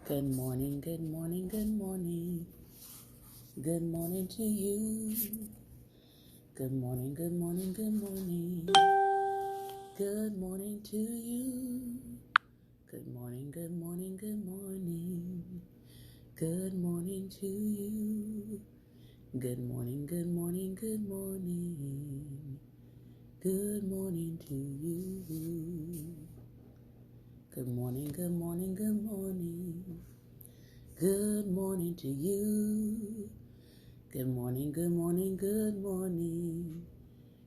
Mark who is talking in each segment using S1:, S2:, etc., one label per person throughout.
S1: Good morning, good morning, good morning. Good morning to you. Good morning, good morning, good morning. Good morning to you. Good morning, good morning, good morning. Good morning to you. Good morning, good morning, good morning. Good morning to you. Good morning, good morning, good morning. Good morning to you. Good morning, good morning, good morning.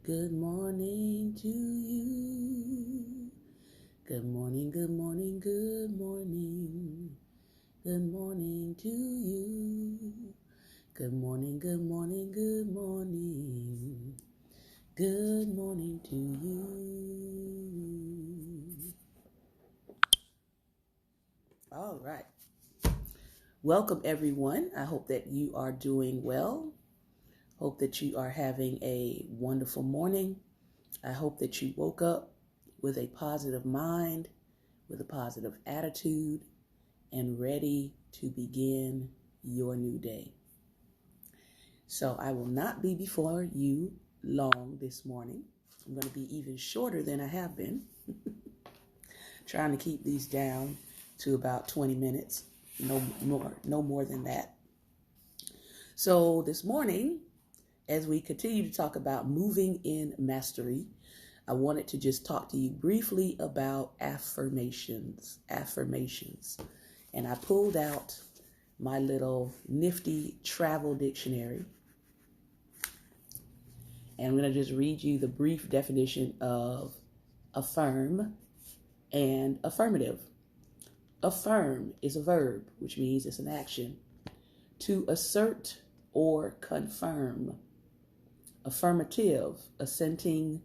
S1: Good morning to you. Good morning, good morning, good morning. Good morning to you. Good morning, good morning, good morning. Good morning to you. All right. Welcome, everyone. I hope that you are doing well. Hope that you are having a wonderful morning. I hope that you woke up with a positive mind, with a positive attitude, and ready to begin your new day. So I will not be before you long this morning. I'm going to be even shorter than I have been. Trying to keep these down to about 20 minutes. No more than that. So this morning, as we continue to talk about moving in mastery, I wanted to just talk to you briefly about affirmations. And I pulled out my little nifty travel dictionary. And I'm going to just read you the brief definition of affirm and affirmative. Affirm is a verb, which means it's an action. To assert or confirm. Affirmative, assenting,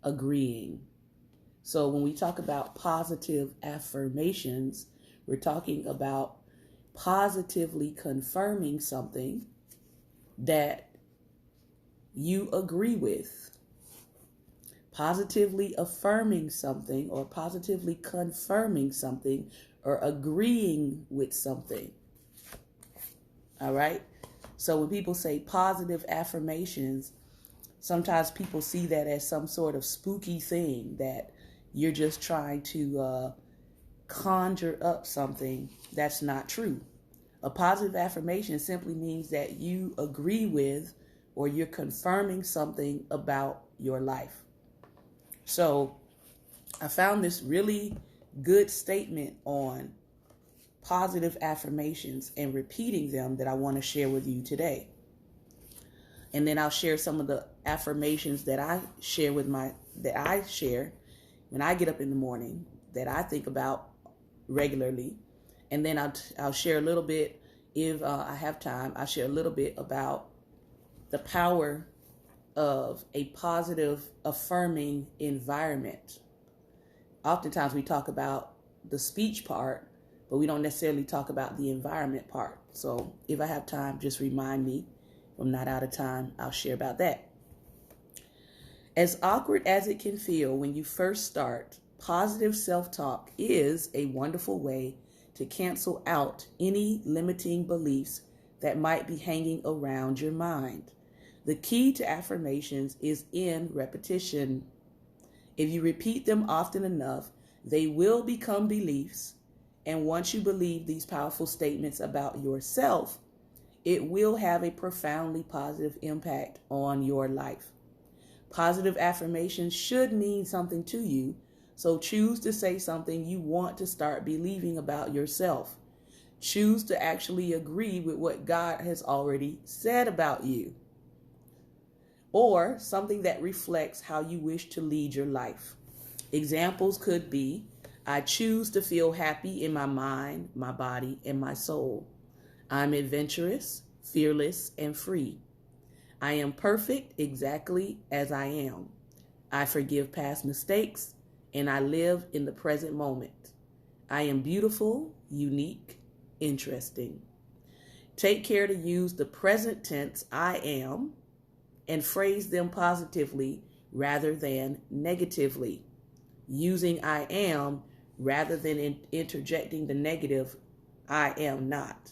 S1: agreeing. So when we talk about positive affirmations, we're talking about positively confirming something that you agree with. Positively affirming something or positively confirming something or agreeing with something. All right? So when people say positive affirmations, sometimes people see that as some sort of spooky thing that you're just trying to conjure up something that's not true. A positive affirmation simply means that you agree with or you're confirming something about your life. So I found this really good statement on positive affirmations and repeating them that I want to share with you today. And then I'll share some of the affirmations that I share when I get up in the morning that I think about regularly. And then I'll share a little bit, if I have time, I'll share a little bit about the power of a positive affirming environment. Oftentimes we talk about the speech part, but we don't necessarily talk about the environment part. So if I have time, just remind me. If I'm not out of time, I'll share about that. As awkward as it can feel when you first start, positive self-talk is a wonderful way to cancel out any limiting beliefs that might be hanging around your mind. The key to affirmations is in repetition. If you repeat them often enough, they will become beliefs. And once you believe these powerful statements about yourself, it will have a profoundly positive impact on your life. Positive affirmations should mean something to you, so choose to say something you want to start believing about yourself. Choose to actually agree with what God has already said about you, or something that reflects how you wish to lead your life. Examples could be, I choose to feel happy in my mind, my body, and my soul. I'm adventurous, fearless, and free. I am perfect exactly as I am. I forgive past mistakes, and I live in the present moment. I am beautiful, unique, interesting. Take care to use the present tense I am and phrase them positively rather than negatively. Using I am rather than interjecting the negative I am not.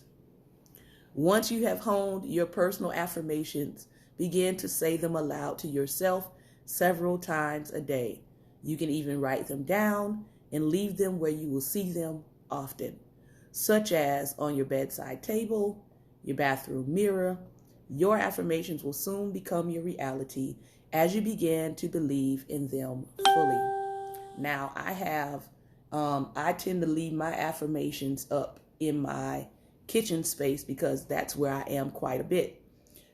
S1: Once you have honed your personal affirmations, begin to say them aloud to yourself several times a day. You can even write them down and leave them where you will see them often, such as on your bedside table, your bathroom mirror. Your affirmations will soon become your reality as you begin to believe in them fully. Now, I tend to leave my affirmations up in my kitchen space because that's where I am quite a bit.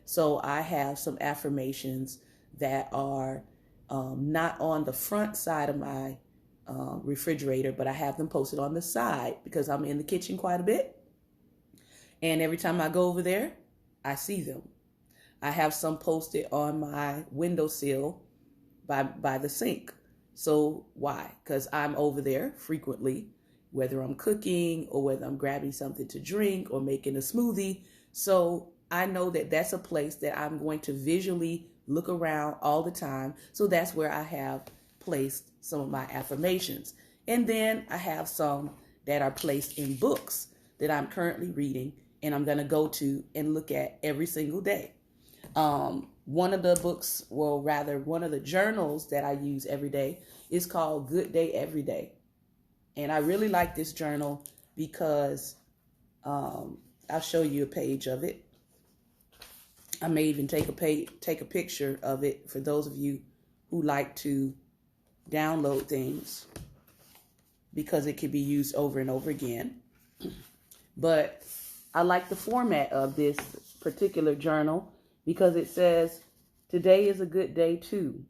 S1: So I have some affirmations that are not on the front side of my refrigerator, but I have them posted on the side because I'm in the kitchen quite a bit. And every time I go over there, I see them. I have some posted on my windowsill by the sink. So why? Because I'm over there frequently, whether I'm cooking or whether I'm grabbing something to drink or making a smoothie. So I know that that's a place that I'm going to visually look around all the time. So that's where I have placed some of my affirmations. And then I have some that are placed in books that I'm currently reading and I'm going to go to and look at every single day. One of the books, well, rather one of the journals that I use every day is called Good Day Every Day. And I really like this journal because I'll show you a page of it. I may even take a picture of it for those of you who like to download things because it can be used over and over again. But I like the format of this particular journal because it says, today is a good day too.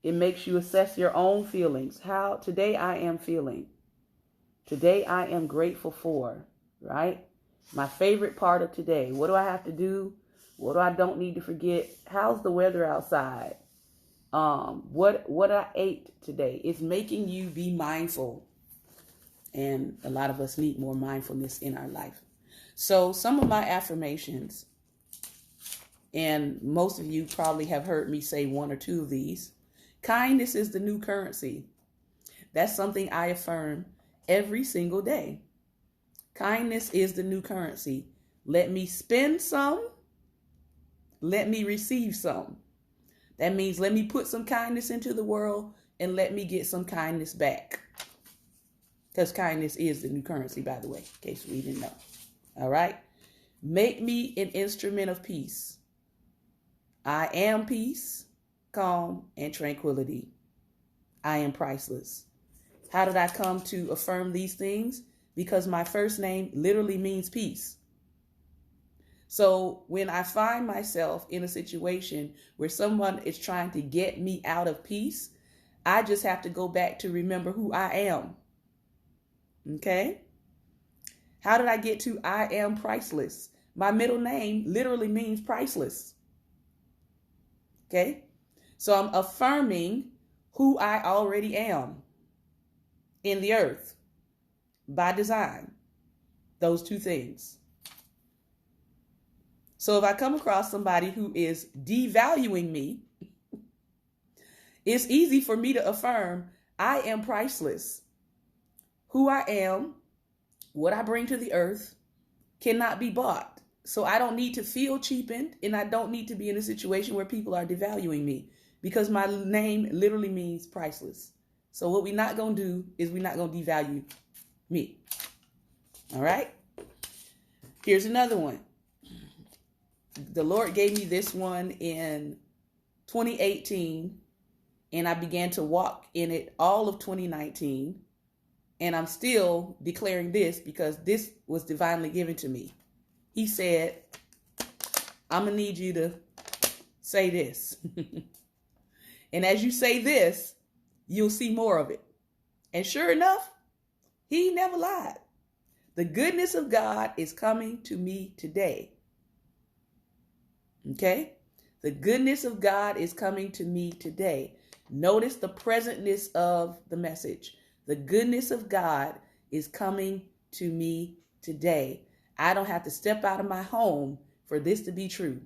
S1: It makes you assess your own feelings. How today I am feeling. Today I am grateful for, right? My favorite part of today. What do I have to do? What do I don't need to forget? How's the weather outside? What I ate today. It's making you be mindful. And a lot of us need more mindfulness in our life. So some of my affirmations, and most of you probably have heard me say one or two of these. Kindness is the new currency. That's something I affirm every single day. Kindness is the new currency. Let me spend some. Let me receive some. That means let me put some kindness into the world and let me get some kindness back. Because kindness is the new currency, by the way, in case we didn't know. All right. Make me an instrument of peace. I am peace, calm, and tranquility. I am priceless. How did I come to affirm these things? Because my first name literally means peace. So when I find myself in a situation where someone is trying to get me out of peace, I just have to go back to remember who I am. Okay? How did I get to I am priceless? My middle name literally means priceless. Okay? So I'm affirming who I already am in the earth by design. Those two things. So if I come across somebody who is devaluing me, it's easy for me to affirm I am priceless. Who I am, what I bring to the earth cannot be bought. So I don't need to feel cheapened and I don't need to be in a situation where people are devaluing me because my name literally means priceless. So what we're not going to do is we're not going to devalue me. All right? Here's another one. The Lord gave me this one in 2018 and I began to walk in it all of 2019. And I'm still declaring this because this was divinely given to me. He said, I'm going to need you to say this. And as you say this, you'll see more of it. And sure enough, he never lied. The goodness of God is coming to me today. Okay? The goodness of God is coming to me today. Notice the presentness of the message. The goodness of God is coming to me today. I don't have to step out of my home for this to be true.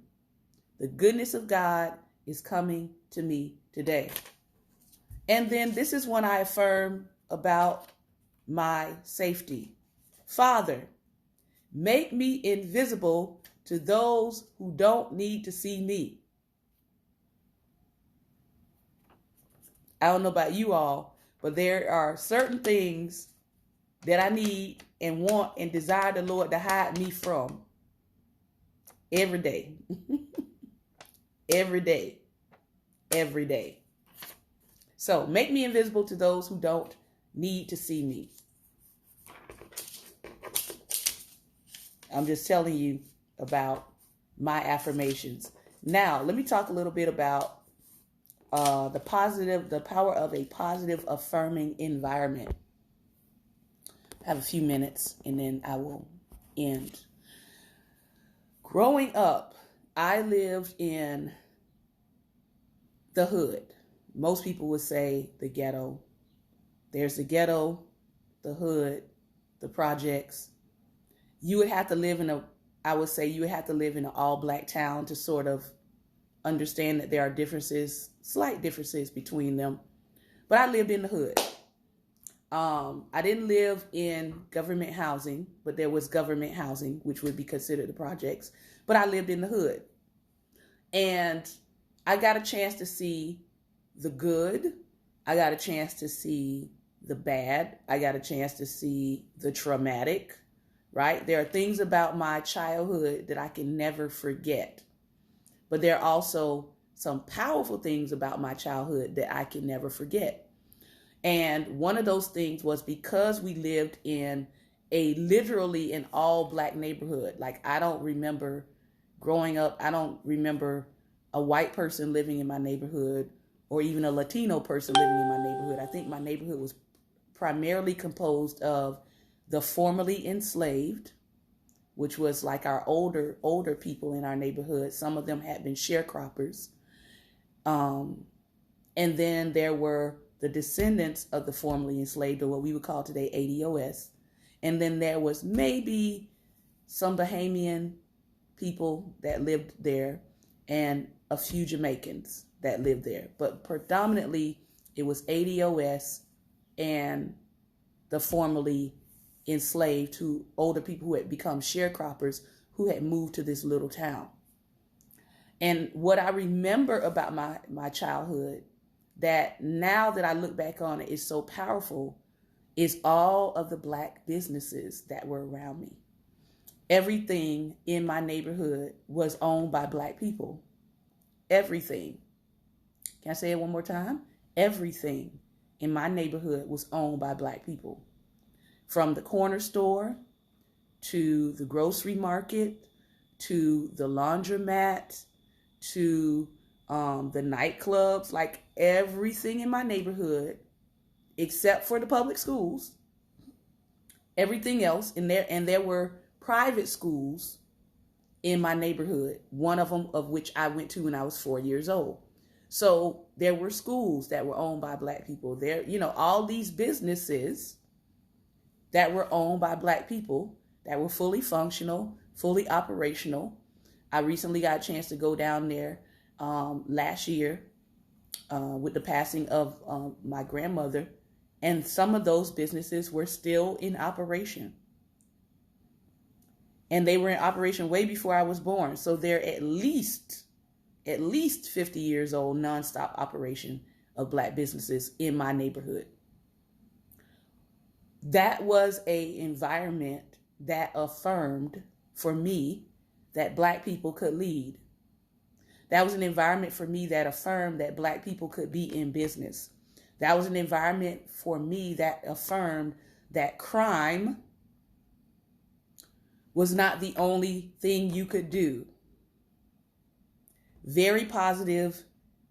S1: The goodness of God is coming to me today. And then this is when I affirm about my safety. Father, Make me invisible to those who don't need to see me. I don't know about you all, but there are certain things that I need and want and desire the Lord to hide me from every day. Every day. Every day. So make me invisible to those who don't need to see me. I'm just telling you about my affirmations. Now, let me talk a little bit about the power of a positive, affirming environment. I have a few minutes and then I will end. Growing up, I lived in the hood. Most people would say the ghetto. There's the ghetto, the hood, the projects. You would have to live in I would say you would have to live in an all-black town to sort of understand that there are differences, slight differences between them. But I lived in the hood. I didn't live in government housing, but there was government housing, which would be considered the projects. But I lived in the hood. And I got a chance to see the good. I got a chance to see the bad. I got a chance to see the traumatic, right? There are things about my childhood that I can never forget. But there are also some powerful things about my childhood that I can never forget. And one of those things was because we lived in literally an all black neighborhood. Like, I don't remember growing up, I don't remember a white person living in my neighborhood or even a Latino person living in my neighborhood. I think my neighborhood was primarily composed of the formerly enslaved, which was like our older people in our neighborhood. Some of them had been sharecroppers. And then there were the descendants of the formerly enslaved, or what we would call today ADOS. And then there was maybe some Bahamian people that lived there and a few Jamaicans that lived there. But predominantly it was ADOS and the formerly enslaved, older people who had become sharecroppers who had moved to this little town. And what I remember about my childhood, that now that I look back on it is so powerful, is all of the black businesses that were around me. Everything in my neighborhood was owned by black people. Everything. Can I say it one more time? Everything in my neighborhood was owned by black people. From the corner store to the grocery market to the laundromat to the nightclubs, like everything in my neighborhood, except for the public schools, everything else in there. And there were private schools in my neighborhood, one of them of which I went to when I was 4 years old. So there were schools that were owned by black people there, all these businesses that were owned by black people that were fully functional, fully operational. I recently got a chance to go down there last year with the passing of my grandmother, and some of those businesses were still in operation. And they were in operation way before I was born. So they're at least 50 years old, nonstop operation of black businesses in my neighborhood. That was an environment that affirmed for me that black people could lead. That was an environment for me that affirmed that black people could be in business. That was an environment for me that affirmed that crime was not the only thing you could do. Very positive,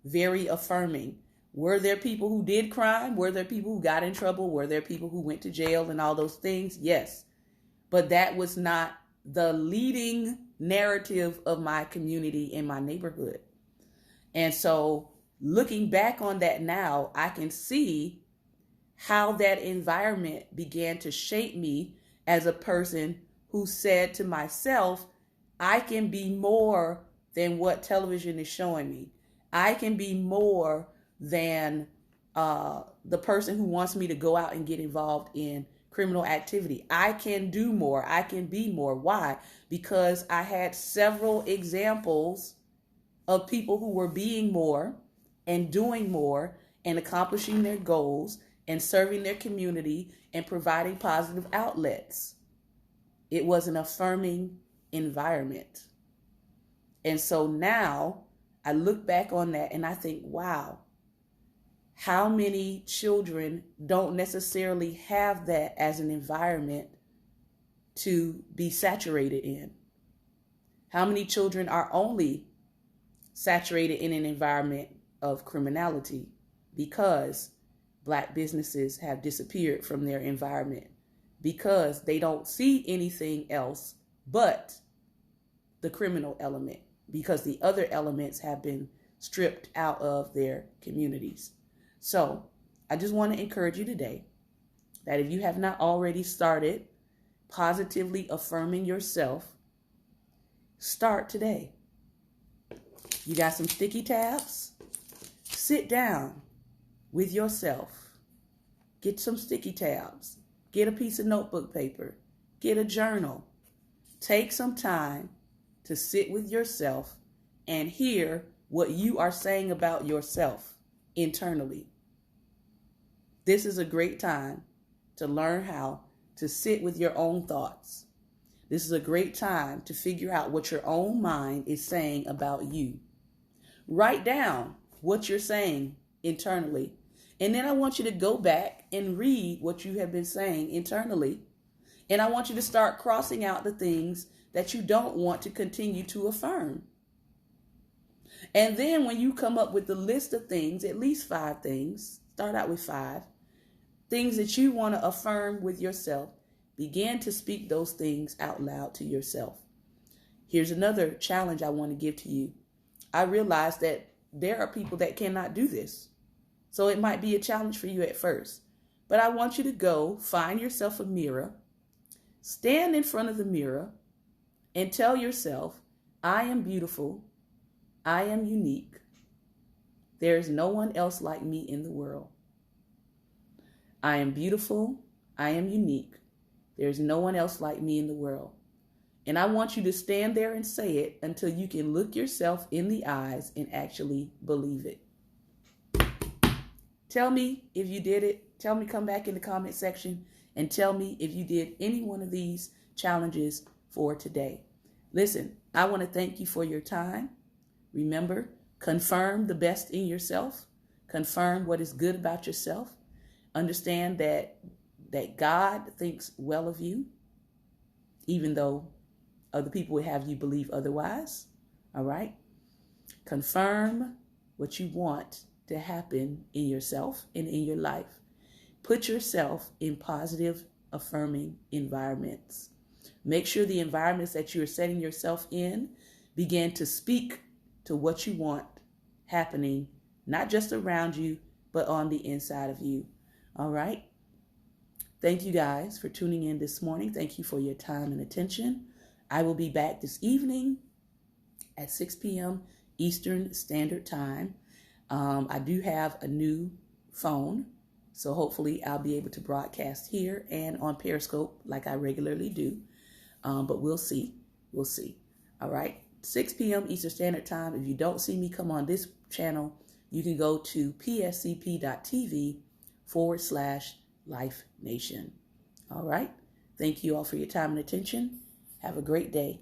S1: very affirming. Were there people who did crime? Were there people who got in trouble? Were there people who went to jail and all those things? Yes. But that was not the leading narrative of my community in my neighborhood. And so looking back on that now, I can see how that environment began to shape me as a person who said to myself, I can be more than what television is showing me. I can be more than the person who wants me to go out and get involved in criminal activity. I can do more. I can be more. Why? Because I had several examples of people who were being more and doing more and accomplishing their goals and serving their community and providing positive outlets. It was an affirming environment. And so now I look back on that and I think, wow, how many children don't necessarily have that as an environment to be saturated in? How many children are only saturated in an environment of criminality because Black businesses have disappeared from their environment, because they don't see anything else but the criminal element, because the other elements have been stripped out of their communities. So I just want to encourage you today that if you have not already started positively affirming yourself, start today. You got some sticky tabs? Sit down with yourself. Get some sticky tabs. Get a piece of notebook paper. Get a journal. Take some time to sit with yourself and hear what you are saying about yourself internally. This is a great time to learn how to sit with your own thoughts. This is a great time to figure out what your own mind is saying about you. Write down what you're saying internally. And then I want you to go back and read what you have been saying internally. And I want you to start crossing out the things that you don't want to continue to affirm. And then when you come up with the list of things, at least 5 things, start out with 5, things that you want to affirm with yourself, begin to speak those things out loud to yourself. Here's another challenge I want to give to you. I realize that there are people that cannot do this. So it might be a challenge for you at first. But I want you to go find yourself a mirror, stand in front of the mirror, and tell yourself, I am beautiful. I am unique. There is no one else like me in the world. I am beautiful. I am unique. There's no one else like me in the world. And I want you to stand there and say it until you can look yourself in the eyes and actually believe it. Tell me if you did it. Tell me, come back in the comment section and tell me if you did any one of these challenges for today. Listen, I want to thank you for your time. Remember, confirm the best in yourself. Confirm what is good about yourself. Understand that God thinks well of you, even though other people would have you believe otherwise. All right? Confirm what you want to happen in yourself and in your life. Put yourself in positive, affirming environments. Make sure the environments that you're setting yourself in begin to speak to what you want happening, not just around you, but on the inside of you. All right? Thank you guys for tuning in this morning. Thank you for your time and attention. I will be back this evening at 6 p.m. Eastern Standard Time. I do have a new phone, so hopefully I'll be able to broadcast here and on Periscope like I regularly do. But we'll see. We'll see. All right. 6 p.m. Eastern Standard Time. If you don't see me come on this channel, you can go to pscp.tv/Life Nation. All right. Thank you all for your time and attention. Have a great day.